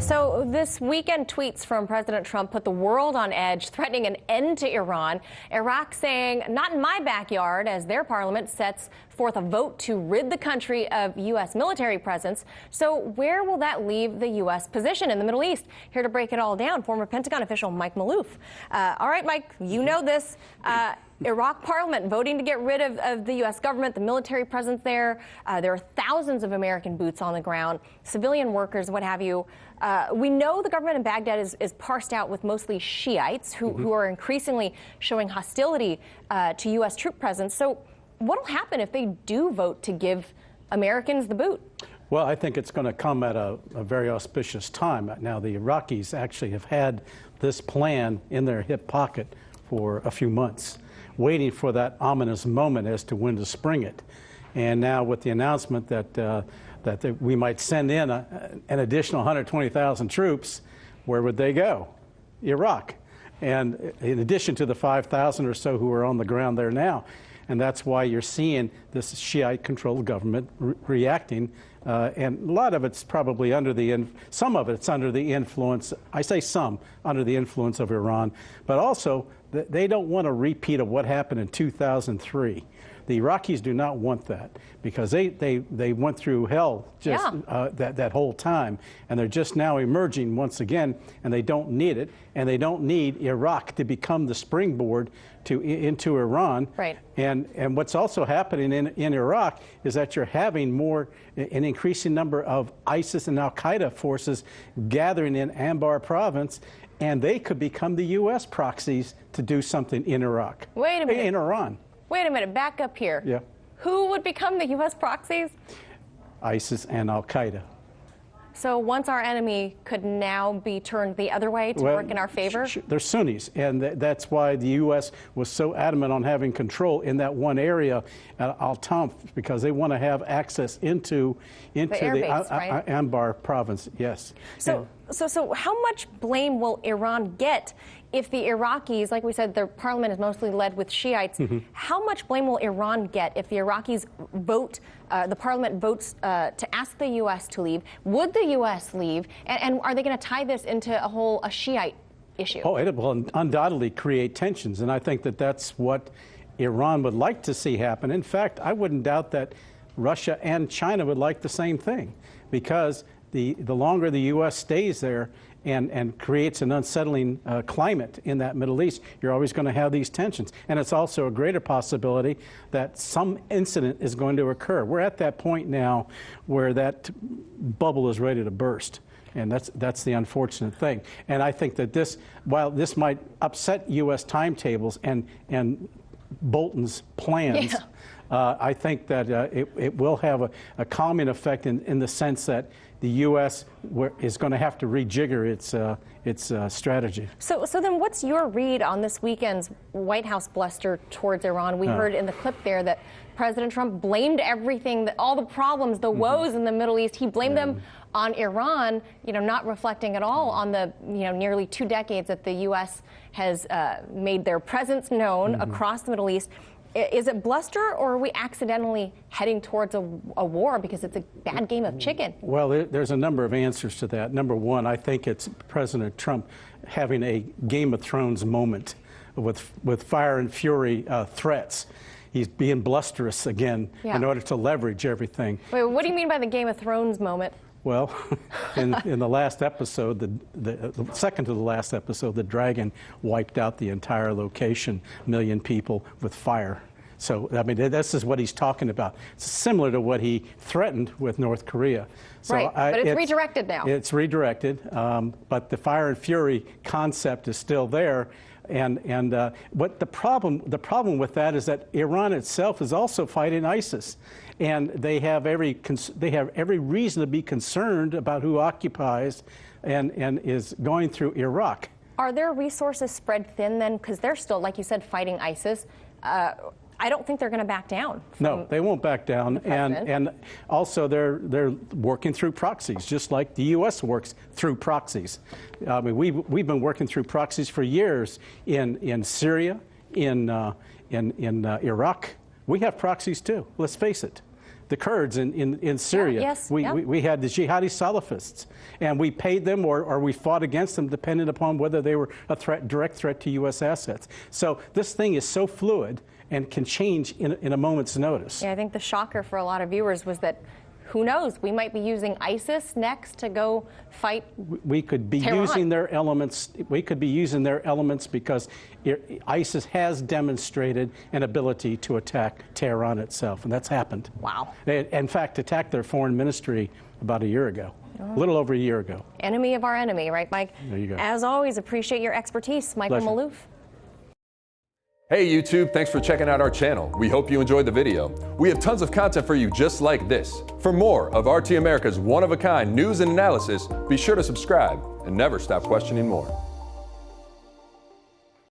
So this weekend, tweets from President Trump put the world on edge, threatening an end to Iran. Iraq saying, not in my backyard, as their parliament sets forth a vote to rid the country of U.S. military presence. So where will that leave the U.S. position in the Middle East? Here to break it all down, former Pentagon official Mike Maloof. All right, Mike, you know this. Iraq parliament voting to get rid of the U.S. government, the military presence there. There are thousands of American boots on the ground, civilian workers, what have you. We know the government in Baghdad is parsed out with mostly Shiites who are increasingly showing hostility to U.S. troop presence. So what will happen if they do vote to give Americans the boot? Well, I think it's going to come at a very auspicious time. Now, the Iraqis actually have had this plan in their hip pocket for a few months, waiting for that ominous moment as to when to spring it. And now with the announcement that we might send in an additional 120,000 troops, where would they go? Iraq. And in addition to the 5,000 or so who are on the ground there now. And that's why you're seeing this Shiite-controlled government reacting. And a lot of it's probably some of it's under the influence, I say some, under the influence of Iran. But also, they don't want a repeat of what happened in 2003. The Iraqis do not want that because they went through hell just that whole time, and they're just now emerging once again, and they don't need it, and they don't need Iraq to become the springboard into Iran. Right. And what's also happening in Iraq is that you're having an increasing number of ISIS and Al-Qaeda forces gathering in Anbar province, and they could become the U.S. proxies to do something in Iraq. Wait a minute. In Iran. Wait a minute, back up here. Yeah. Who would become the U.S. proxies? ISIS and Al-Qaeda. So once our enemy could now be turned the other way to work in our favor? They're Sunnis, and that's why the U.S. was so adamant on having control in that one area at Al-Tanf, because they want to have access into the right? Anbar province. Yes. So how much blame will Iran get if the Iraqis, like we said, their parliament is mostly led with Shiites? How much blame will Iran get if the Iraqis vote, the parliament votes to ask the U.S. to leave? Would the U.S. leave? And are they going to tie this into a Shiite issue? Oh, it will undoubtedly create tensions, and I think that's what Iran would like to see happen. In fact, I wouldn't doubt that Russia and China would like the same thing, because the longer the U.S. stays there and creates an unsettling climate in that Middle East, you're always going to have these tensions. And it's also a greater possibility that some incident is going to occur. We're at that point now where that bubble is ready to burst. And that's the unfortunate thing. And I think that while this might upset U.S. timetables and Bolton's plans, I think that it will have a calming effect in the sense that the U.S. is going to have to rejigger its strategy. So then what's your read on this weekend's White House bluster towards Iran? We heard in the clip there that President Trump blamed everything, all the problems, the woes in the Middle East, he blamed them on Iran, not reflecting at all on the nearly 2 decades that the U.S. has made their presence known across the Middle East. Is it bluster, or are we accidentally heading towards a war because it's a bad game of chicken? Well, there's a number of answers to that. Number one, I think it's President Trump having a Game of Thrones moment with fire and fury threats. He's being blusterous again in order to leverage everything. Wait, what do you mean by the Game of Thrones moment? Well, in the last episode, the second to the last episode, the dragon wiped out the entire location, 1 million people, with fire. So, I mean, this is what he's talking about. It's similar to what he threatened with North Korea. So right, but it's redirected now. It's redirected, but the fire and fury concept is still there. And what the problem with that is that Iran itself is also fighting ISIS, and they have every reason to be concerned about who occupies and is going through Iraq. Are their resources spread thin then? Because they're still, like you said, fighting ISIS. I don't think they're going to back down. No, they won't back down. And also they're working through proxies, just like the U.S. works through proxies. I mean, we've been working through proxies for years in Syria, in Iraq. We have proxies too. Let's face it. the Kurds in Syria. Yes, we had the jihadi Salafists, and we paid them or we fought against them depending upon whether they were a direct threat to U.S. assets. So this thing is so fluid and can change in a moment's notice. Yeah, I think the shocker for a lot of viewers was that, who knows, we might be using ISIS next to go fight We could be Tehran. using their elements. We could be using their elements because ISIS has demonstrated an ability to attack Tehran itself, and that's happened. Wow. They, in fact, attacked their foreign ministry about a year ago, a little over a year ago. Enemy of our enemy, right, Mike? There you go. As always, appreciate your expertise, Michael Maloof. Hey YouTube, thanks for checking out our channel. We hope you enjoyed the video. We have tons of content for you just like this. For more of RT America's one-of-a-kind news and analysis, be sure to subscribe and never stop questioning more.